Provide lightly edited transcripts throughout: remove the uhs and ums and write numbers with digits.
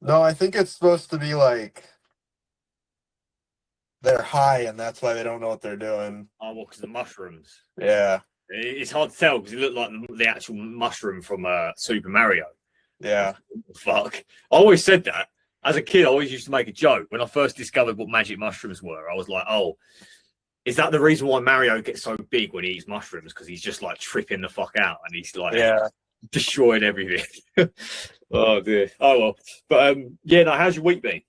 No, I think it's supposed to be like they're high and that's why they don't know what they're doing. Oh, well, because the mushrooms. Yeah, It's hard to tell because it looked like the actual mushroom from Super Mario. yeah, Fuck. I always said that. As a kid, I always used to make a joke. When I first discovered what magic mushrooms were, I was like, oh, is that the reason why Mario gets so big when he eats mushrooms? Because he's just like tripping the fuck out and he's like yeah. destroying everything. Oh, dear. Oh, well. But yeah, no, how's your week been?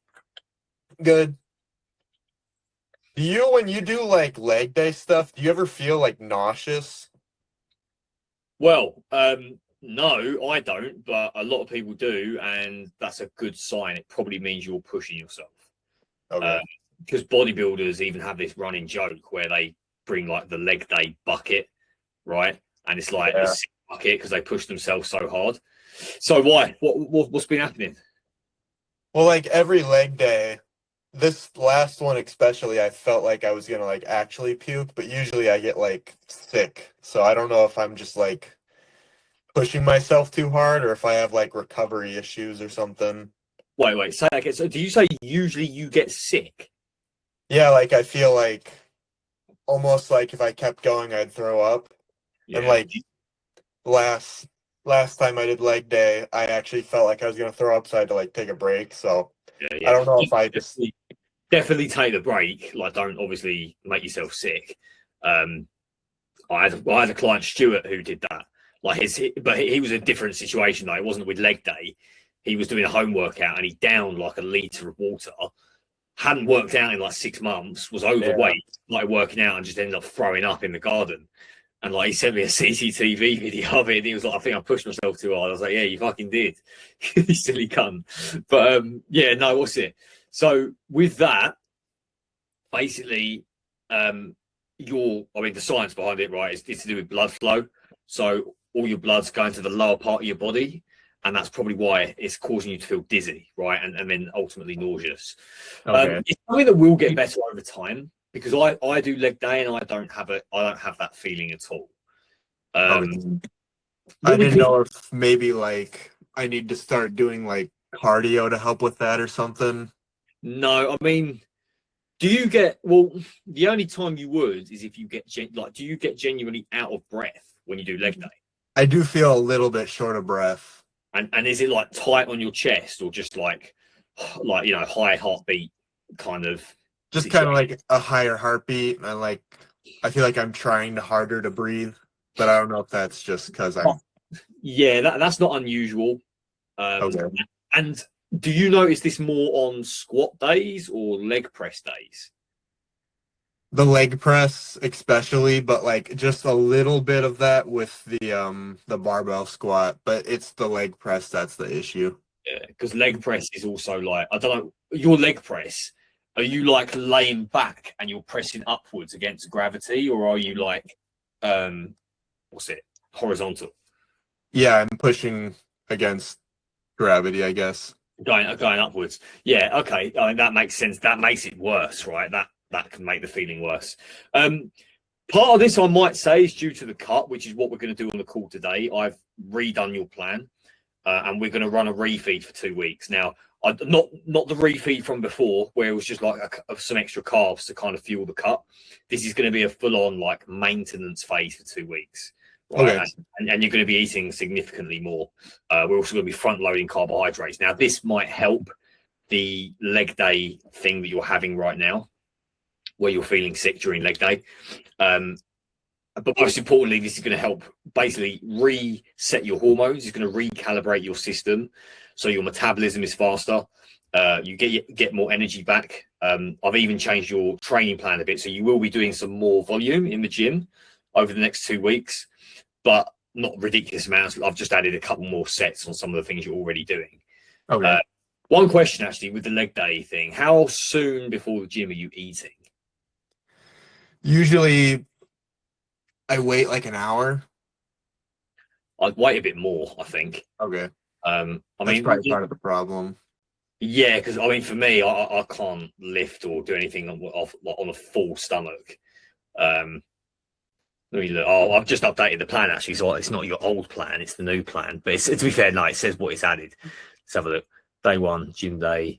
Good. Do you, when you do like leg day stuff, do you ever feel like nauseous? Well, no, I don't, but a lot of people do, and that's a good sign. It probably means you're pushing yourself. Okay. Because bodybuilders even have this running joke where they bring like the leg day bucket, right? And it's like Yeah. the bucket because they push themselves so hard. So why? What's been happening? Well, like every leg day, this last one especially, I felt like I was gonna like actually puke, but usually I get like sick. So I don't know if I'm just like pushing myself too hard or if I have like recovery issues or something. Wait. Say that again. So, do you say usually you get sick? Yeah, like I feel like almost like if I kept going, I'd throw up. And Yeah, like last last time I did leg day, I actually felt like I was gonna throw up, so I had to like take a break. So I yeah. don't know if I just Definitely take the break. Like, don't obviously make yourself sick. Um, I had a client Stuart who did that. Like but he was a different situation though. It wasn't with leg day. He was doing a home workout and he downed like a liter of water. Hadn't worked out in like 6 months. Was yeah. overweight. Like working out and just ended up throwing up in the garden. And like he sent me a CCTV video of it. And he was like, "I think I pushed myself too hard." I was like, "Yeah, you fucking did, you silly cunt." But yeah, no, what's it? So with that, basically, um, I mean, the science behind it, right, is to do with blood flow. So all your blood's going to the lower part of your body, and that's probably why it's causing you to feel dizzy, right, and then ultimately nauseous. Okay. It's something that will get better over time because I do leg day and I don't have that feeling at all. Okay. I What we didn't can know if maybe like I need to start doing like cardio to help with that or something. No, I mean, do you get well? The only time you would is if you get do you get genuinely out of breath when you do leg day? I do feel a little bit short of breath. And is it like tight on your chest or just like high heartbeat kind of Just kind of situation? like a higher heartbeat and like I feel like I'm trying harder to breathe, but I don't know if that's just because I'm Yeah, that's not unusual. Um, okay. and do you notice this more on squat days or leg press days? The leg press especially, but like just a little bit of that with the barbell squat, but it's the leg press that's the issue. Yeah, because leg press is also like I don't know your leg press. Are you like laying back and you're pressing upwards against gravity, or are you like um what's it horizontal? Yeah, I'm pushing against gravity, I guess. Going upwards. Yeah, okay. I mean, that makes sense. That makes it worse, right? That can make the feeling worse. Um, Part of this, I might say, is due to the cut, which is what we're going to do on the call today. I've redone your plan, and we're going to run a refeed for 2 weeks. Now, not the refeed from before, where it was just like some extra carbs to kind of fuel the cut. This is going to be a full-on like maintenance phase for 2 weeks, right? Okay. And you're going to be eating significantly more. We're also going to be front-loading carbohydrates. Now, this might help the leg day thing that you're having right now, where you're feeling sick during leg day. Um, but most importantly, this is going to help basically reset your hormones. It's going to recalibrate your system, so your metabolism is faster. You get more energy back. I've even changed your training plan a bit, so you will be doing some more volume in the gym over the next 2 weeks, but not ridiculous amounts. I've just added a couple more sets on some of the things you're already doing. Okay. One question actually with the leg day thing: how soon before the gym are you eating? Usually I wait like an hour. I'd wait a bit more, I think. Okay. I That's mean, probably part of the problem. yeah, because I mean, for me, I can't lift or do anything on a full stomach. Um, Let me look. Oh, I've just updated the plan actually, so it's not your old plan; it's the new plan. But to be fair, no, it says what it's added. Let's have a look. Day one, gym day,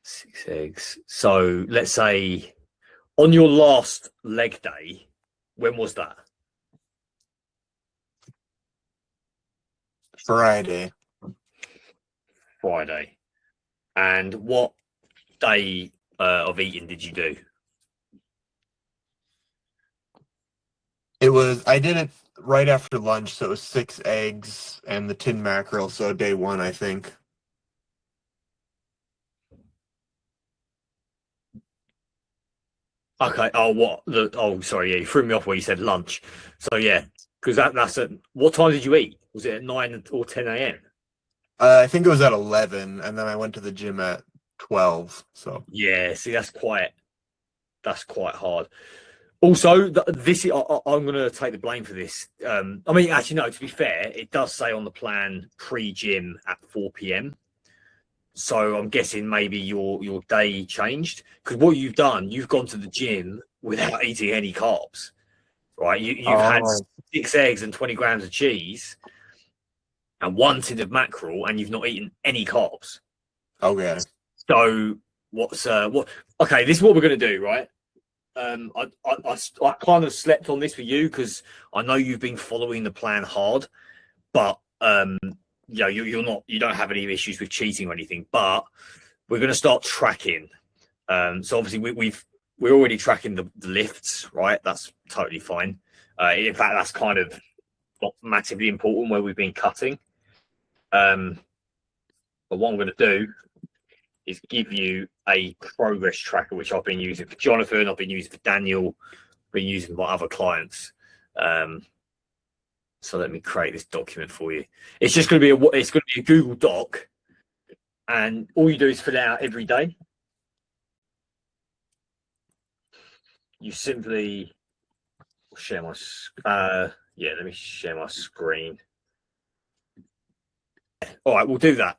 6 eggs. So let's say on your last leg day, when was that? Friday. Friday. And what day of eating did you do? I did it right after lunch, so it was 6 eggs and the tin mackerel, so day one, I think. Okay. Sorry. Yeah, you threw me off where you said lunch. So yeah, because that's at what time did you eat? Was it at 9 or 10 a.m.? I think it was at 11, and then I went to the gym at 12, so. Yeah. See, that's quite hard. Also, I'm going to take the blame for this. I mean, actually, no. To be fair, it does say on the plan pre-gym at 4 p.m. So I'm guessing maybe your day changed because what you've done, you've gone to the gym without eating any carbs, right? You've had 6 eggs and 20 grams of cheese and 1 tin of mackerel, and you've not eaten any carbs. Okay. So what? Okay, this is what we're going to do, right? I kind of slept on this for you because I know you've been following the plan hard, but you don't have any issues with cheating or anything. But we're going to start tracking. So obviously we're already tracking the lifts, right? That's totally fine. In fact, that's kind of not massively important where we've been cutting. But what I'm going to do is give you a progress tracker, which I've been using for Jonathan, I've been using for Daniel, been using for other clients. So let me create this document for you. It's just going to be a Google Doc, and all you do is fill it out every day. You simply share my let me share my screen. All right, we'll do that.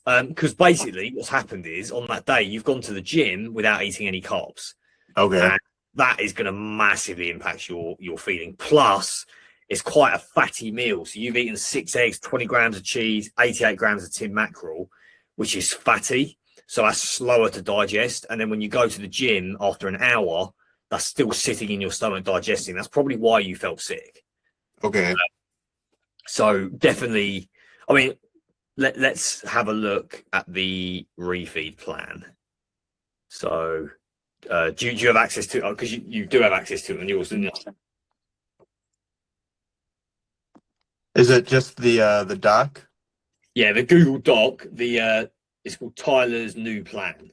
Because basically what's happened is on that day, you've gone to the gym without eating any carbs. Okay. And that is going to massively impact your feeling. Plus, it's quite a fatty meal. So you've eaten 6 eggs, 20 grams of cheese, 88 grams of tin mackerel, which is fatty. So that's slower to digest. And then when you go to the gym after an hour, that's still sitting in your stomach digesting. That's probably why you felt sick. Okay. So definitely, I mean, let's have a look at the refeed plan. So do you have access to, because you do have access to it on yours, didn't you? Is it just the doc? Yeah, the Google Doc, it's called Tyler's new plan.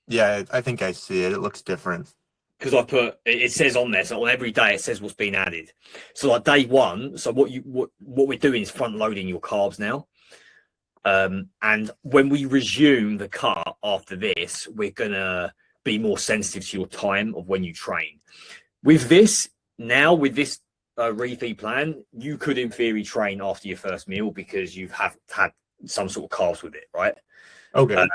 Yeah, I think I see it. It looks different. Because it says on there, so on every day it says what's been added. So like day one, so what we're doing is front loading your carbs now. And when we resume the cut after this, we're gonna be more sensitive to your time of when you train. With this refeed plan, you could in theory train after your first meal because you've had some sort of carbs with it, right? Okay.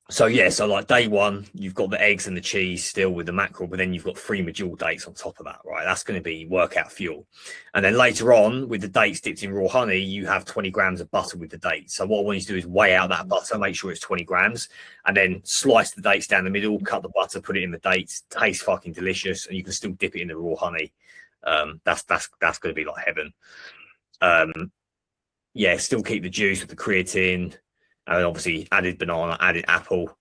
So like day one, you've got the eggs and the cheese still with the mackerel, but then you've got 3 medjool dates on top of that, right? That's going to be workout fuel. And then later on, with the dates dipped in raw honey, you have 20 grams of butter with the dates. So what I want you to do is weigh out that butter, make sure it's 20 grams, and then slice the dates down the middle, cut the butter, put it in the dates. Tastes fucking delicious, and you can still dip it in the raw honey. That's going to be like heaven. Still keep the juice with the creatine. And obviously added banana, added apple.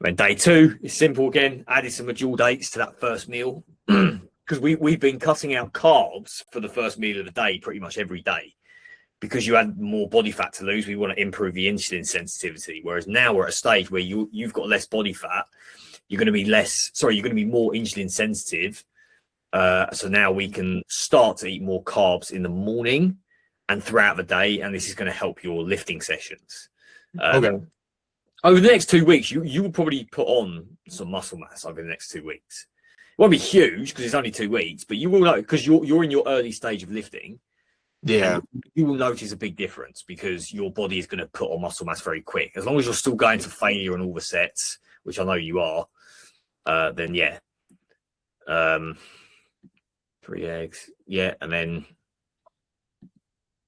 Then day 2 is simple again. Added some medjool dates to that first meal because we've been cutting out carbs for the first meal of the day pretty much every day because you had more body fat to lose. We want to improve the insulin sensitivity. Whereas now we're at a stage where you've got less body fat. You're going to be more insulin sensitive. So now we can start to eat more carbs in the morning and throughout the day, and this is going to help your lifting sessions. Okay. Over the next 2 weeks, you will probably put on some muscle mass over the next 2 weeks. It won't be huge because it's only 2 weeks, but you will know because you're in your early stage of lifting. Yeah. You will notice a big difference because your body is going to put on muscle mass very quick. As long as you're still going to failure on all the sets, which I know you are, then yeah. 3 eggs. Yeah, and then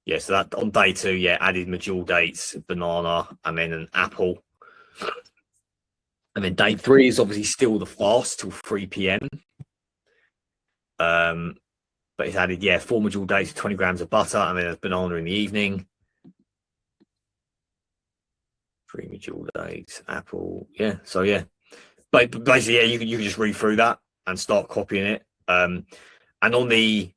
Yeah, so that on day 2, yeah, added medjool dates, banana, and then an apple. And then day 3 is obviously still the fast till 3 p.m. But it's added, yeah, 4 medjool dates, 20 grams of butter, and then a banana in the evening. 3 medjool dates, apple, yeah. So yeah, but basically, yeah, you can just read through that and start copying it. And on the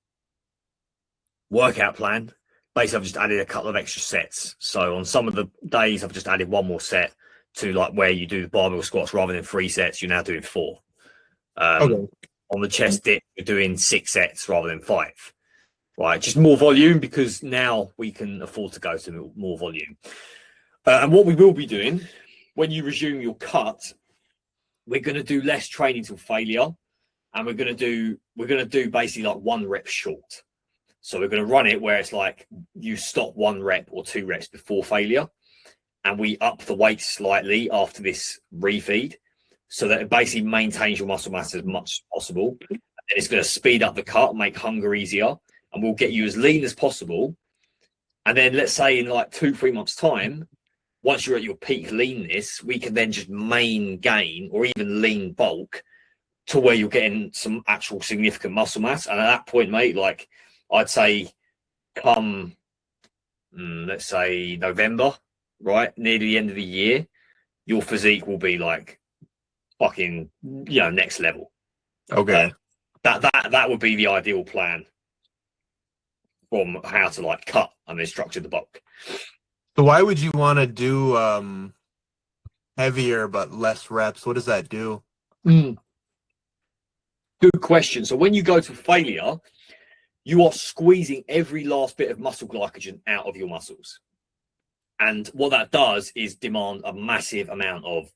workout plan, basically, I've just added a couple of extra sets. So on some of the days, I've just added one more set to like where you do the barbell squats rather than 3 sets. You're now doing 4. Okay. On the chest dip, you're doing 6 sets rather than 5. Right, just more volume because now we can afford to go to more volume. And what we will be doing when you resume your cut, we're going to do less training till failure, and we're going to do basically like 1 rep short. So we're going to run it where it's like you stop 1 rep or 2 reps before failure, and we up the weight slightly after this refeed, so that it basically maintains your muscle mass as much as possible. And it's going to speed up the cut, make hunger easier, and we'll get you as lean as possible. And then let's say in like 2-3 months' time, once you're at your peak leanness, we can then just main gain or even lean bulk to where you're getting some actual significant muscle mass. And at that point, mate, like I'd say come, let's say November, right, near the end of the year, your physique will be like fucking, next level. Okay. That would be the ideal plan from how to like cut and then structure the bulk. So why would you want to do heavier but less reps? What does that do? Good question. So when you go to failure, you are squeezing every last bit of muscle glycogen out of your muscles. And what that does is demand a massive amount of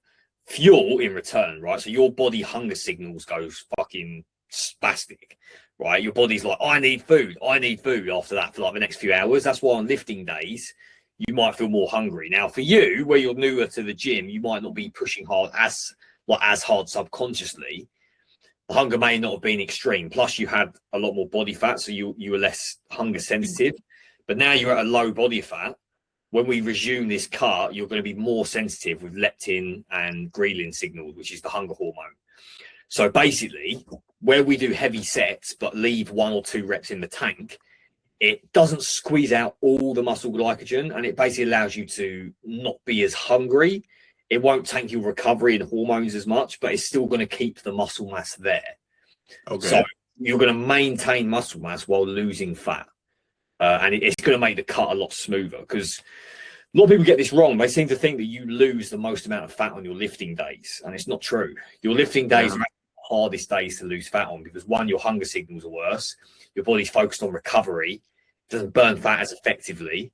fuel in return, right? So your body hunger signals goes fucking spastic, right? Your body's like, I need food after that for like the next few hours. That's why on lifting days, you might feel more hungry. Now, for you, where you're newer to the gym, you might not be pushing hard as hard subconsciously. The hunger may not have been extreme. Plus, you had a lot more body fat, so you were less hunger sensitive. But now you're at a low body fat. When we resume this cut, you're going to be more sensitive with leptin and ghrelin signals, which is the hunger hormone. So basically, where we do heavy sets but leave 1 or 2 reps in the tank, it doesn't squeeze out all the muscle glycogen, and it basically allows you to not be as hungry. It won't tank your recovery and hormones as much, but it's still going to keep the muscle mass there. Okay. So you're going to maintain muscle mass while losing fat. And it's going to make the cut a lot smoother, because a lot of people get this wrong. They seem to think that you lose the most amount of fat on your lifting days, and it's not true. Your lifting days are the hardest days to lose fat on because, 1, your hunger signals are worse. Your body's focused on recovery, doesn't burn fat as effectively.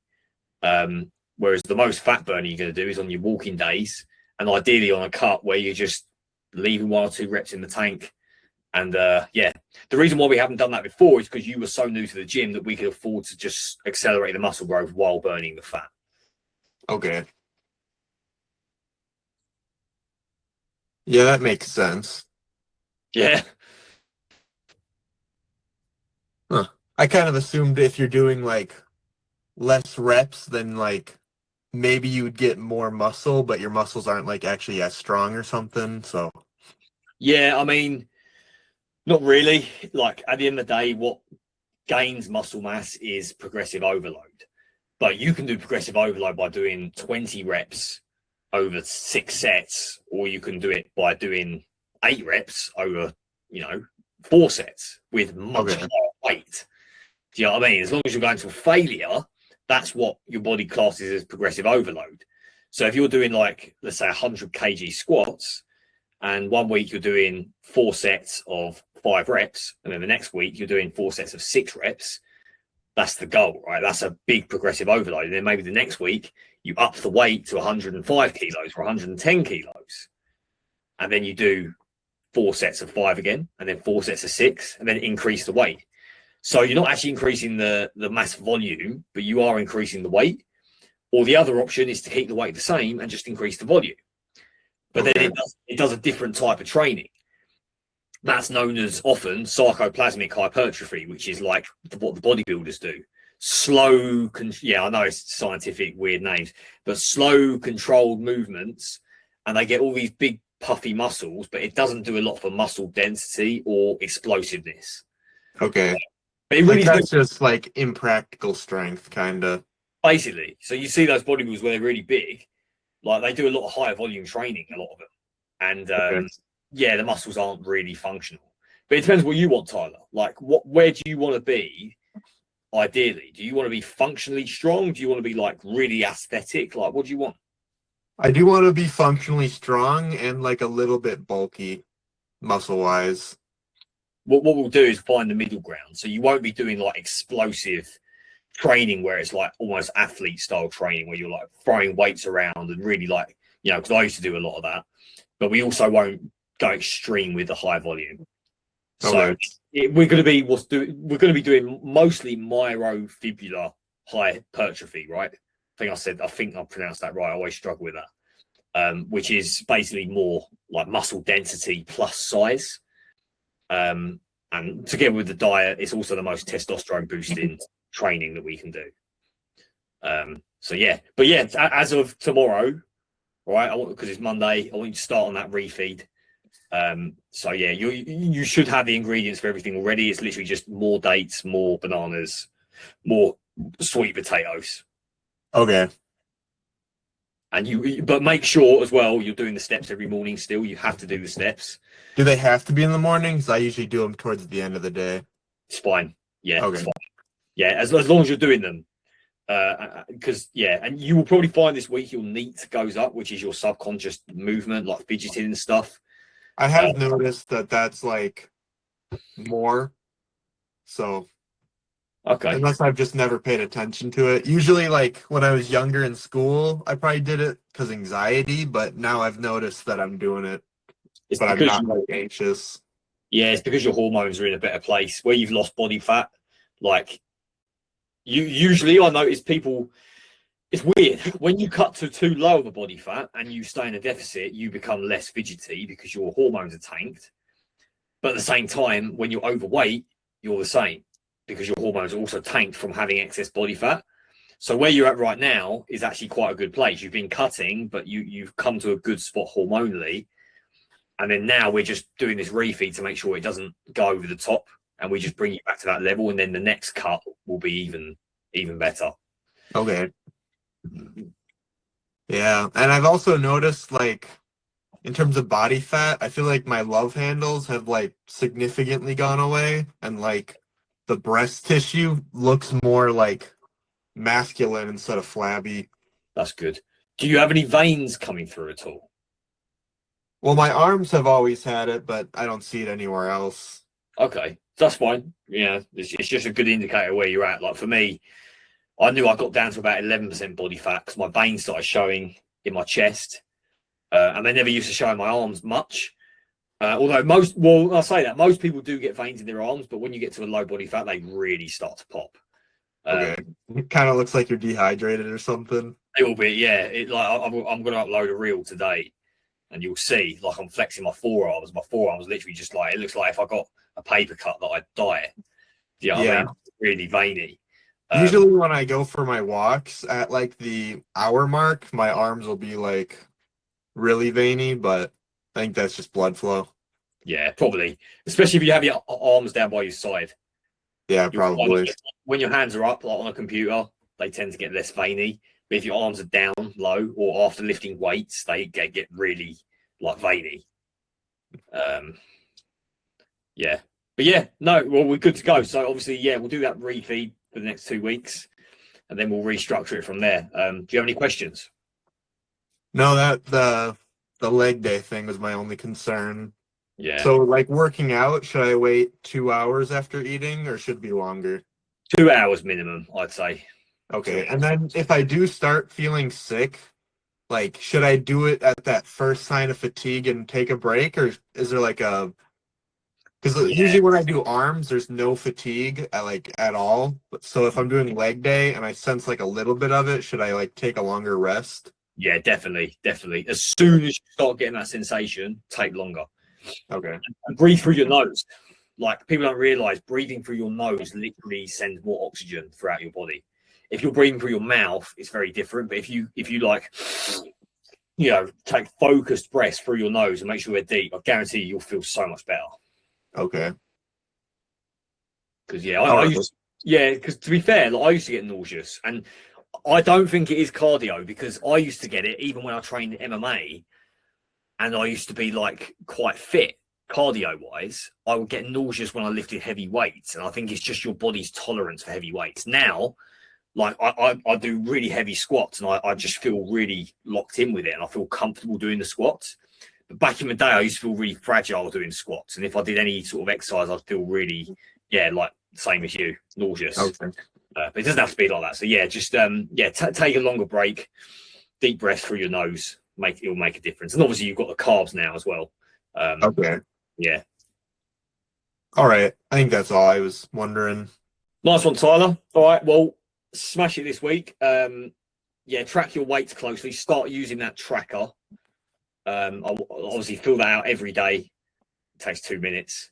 Whereas the most fat burning you're going to do is on your walking days, and ideally on a cut where you're just leaving 1 or 2 reps in the tank. And the reason why we haven't done that before is because you were so new to the gym that we could afford to just accelerate the muscle growth while burning the fat. Okay. Yeah, that makes sense. Yeah. Huh. I kind of assumed if you're doing like less reps, then like maybe you would get more muscle, but your muscles aren't like actually as strong or something. So Yeah, I mean, not really. Like at the end of the day, what gains muscle mass is progressive overload. But you can do progressive overload by doing 20 reps over 6 sets, or you can do it by doing 8 reps over, 4 sets with much higher weight. Do you know what I mean? As long as you're going to failure, that's what your body classes as progressive overload. So if you're doing like, let's say 100 kg squats, and 1 week you're doing 4 sets of 5 reps, and then the next week you're doing 4 sets of 6 reps, that's the goal, right? That's a big progressive overload. And then maybe the next week you up the weight to 105 kilos or 110 kilos. And then you do 4 sets of 5 again, and then 4 sets of 6, and then increase the weight. So you're not actually increasing the mass volume, but you are increasing the weight. Or the other option is to keep the weight the same and just increase the volume. But then it does a different type of training. That's known as often sarcoplasmic hypertrophy, which is like what the bodybuilders do. slow, I know it's scientific, weird names, but slow, controlled movements, and they get all these big, puffy muscles, but it doesn't do a lot for muscle density or explosiveness. Okay. But it Like really that's just like impractical strength, kind of. basically. So you see those bodybuilders where they're really big, like they do a lot of higher volume training, a lot of them, and Okay. yeah, the muscles aren't really functional. But it depends what you want, Tyler. Like, where do you want to be? Ideally, do you want to be functionally strong? Do you want to be like really aesthetic? Like, what do you want? I do want to be functionally strong and like a little bit bulky, muscle wise. What we'll do is find the middle ground. So you won't be doing like explosive training where it's like almost athlete style training where you're like throwing weights around and really like, because I used to do a lot of that. But we also won't go extreme with the high volume. So Okay. we're going to be doing mostly myofibrillar hypertrophy, right? I think I pronounced that right. I always struggle with that, which is basically more like muscle density plus size. And together with the diet, it's also the most testosterone boosting training that we can do. But as of tomorrow, right? Because it's Monday, I want you to start on that refeed. You should have the ingredients for everything already. It's literally just more dates, more bananas, more sweet potatoes. Okay. But make sure as well you're doing the steps every morning. Still, you have to do the steps. Do they have to be in the mornings? I usually do them towards the end of the day. It's fine. Yeah, Okay. it's fine. Yeah, as long as you're doing them. And you will probably find this week your NEAT goes up, which is your subconscious movement, like fidgeting and stuff. I have noticed that that's like more. So Okay. unless I've just never paid attention to it. Usually, like when I was younger in school, I probably did it because anxiety, but now I've noticed that I'm doing it, but I'm not like anxious. Yeah, it's because your hormones are in a better place. Where you've lost body fat, like I notice people, it's weird. When you cut to too low of a body fat and you stay in a deficit, you become less fidgety because your hormones are tanked. But at the same time, when you're overweight, you're the same because your hormones are also tanked from having excess body fat. So where you're at right now is actually quite a good place. You've been cutting, but you've come to a good spot hormonally. And then now we're just doing this refeed to make sure it doesn't go over the top, and we just bring you back to that level. And then the next cut will be even better. Okay. Yeah, and I've also noticed like in terms of body fat, I feel like my love handles have like significantly gone away, and like the breast tissue looks more like masculine instead of flabby. That's good. Do you have any veins coming through at all? Well, my arms have always had it, but I don't see it anywhere else. Okay, that's fine. Yeah, it's just a good indicator where you're at. Like for me, I knew I got down to about 11% body fat because my veins started showing in my chest, and they never used to show in my arms much. Although I'll say that most people do get veins in their arms, but when you get to a low body fat, they really start to pop. Okay, it kind of looks like you're dehydrated or something. A little bit, yeah. I'm going to upload a reel today, and you'll see like I'm flexing my forearms. My forearms literally just like it looks like if I got a paper cut that I'd die. Yeah, I mean, really veiny. Usually when I go for my walks at like the hour mark, my arms will be like really veiny, but I think that's just blood flow. Yeah, probably. Especially if you have your arms down by your side. Yeah, probably. When your hands are up, like on a computer, they tend to get less veiny. But if your arms are down low or after lifting weights, they get really like veiny. Yeah. But yeah, no, well, we're good to go. So obviously, yeah, we'll do that refeed for the next 2 weeks, and then we'll restructure it from there. Do you have any questions? No, that the leg day thing was my only concern. Yeah. So like working out, should I wait 2 hours after eating or should it be longer? 2 hours minimum, I'd say. Okay. And then if I do start feeling sick, like should I do it at that first sign of fatigue and take a break, or is there like a because usually when I do arms, there's no fatigue at all. So if I'm doing leg day and I sense like a little bit of it, should I like take a longer rest? Yeah, definitely. As soon as you start getting that sensation, take longer. Okay. And breathe through your nose. Like people don't realize breathing through your nose literally sends more oxygen throughout your body. If you're breathing through your mouth, it's very different. But if you like, take focused breaths through your nose and make sure they're deep, I guarantee you'll feel so much better. Okay. Because because to be fair, like, I used to get nauseous, and I don't think it is cardio because I used to get it even when I trained MMA, and I used to be like quite fit cardio wise. I would get nauseous when I lifted heavy weights, and I think it's just your body's tolerance for heavy weights. Now, like I do really heavy squats, and I just feel really locked in with it, and I feel comfortable doing the squats. But back in the day, I used to feel really fragile doing squats, and if I did any sort of exercise, I'd feel really, like same as you, nauseous. Okay. But it doesn't have to be like that. So just take a longer break, deep breath through your nose. It'll make a difference. And obviously, you've got the carbs now as well. Okay. Yeah. All right. I think that's all I was wondering. Nice one, Tyler. All right. Well, smash it this week. Track your weights closely. Start using that tracker. I'll obviously fill that out every day. It takes 2 minutes.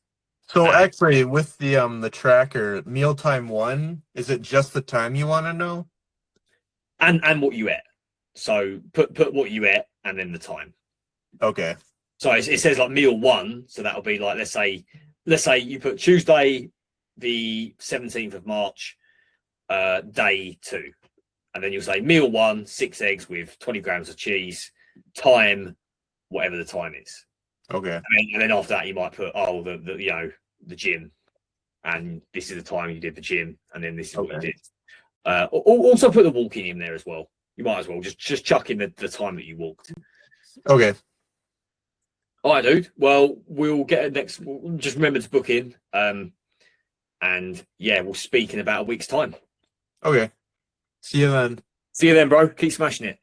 So actually, with the tracker, mealtime 1, is it just the time you want to know? And what you ate. So put what you ate and then the time. Okay. So it says like meal 1. So that'll be like, let's say you put Tuesday, the 17th of March, day 2. And then you'll say meal 1, 6 eggs with 20 grams of cheese, time, whatever the time is. Okay. And then after that, you might put, the gym. And this is the time you did the gym. And then this is what you did. Also put the walking in there as well. You might as well just chuck in the time that you walked. Okay. All right, dude. Well, we'll get it next. Just remember to book in. We'll speak in about a week's time. Okay. See you then. See you then, bro. Keep smashing it.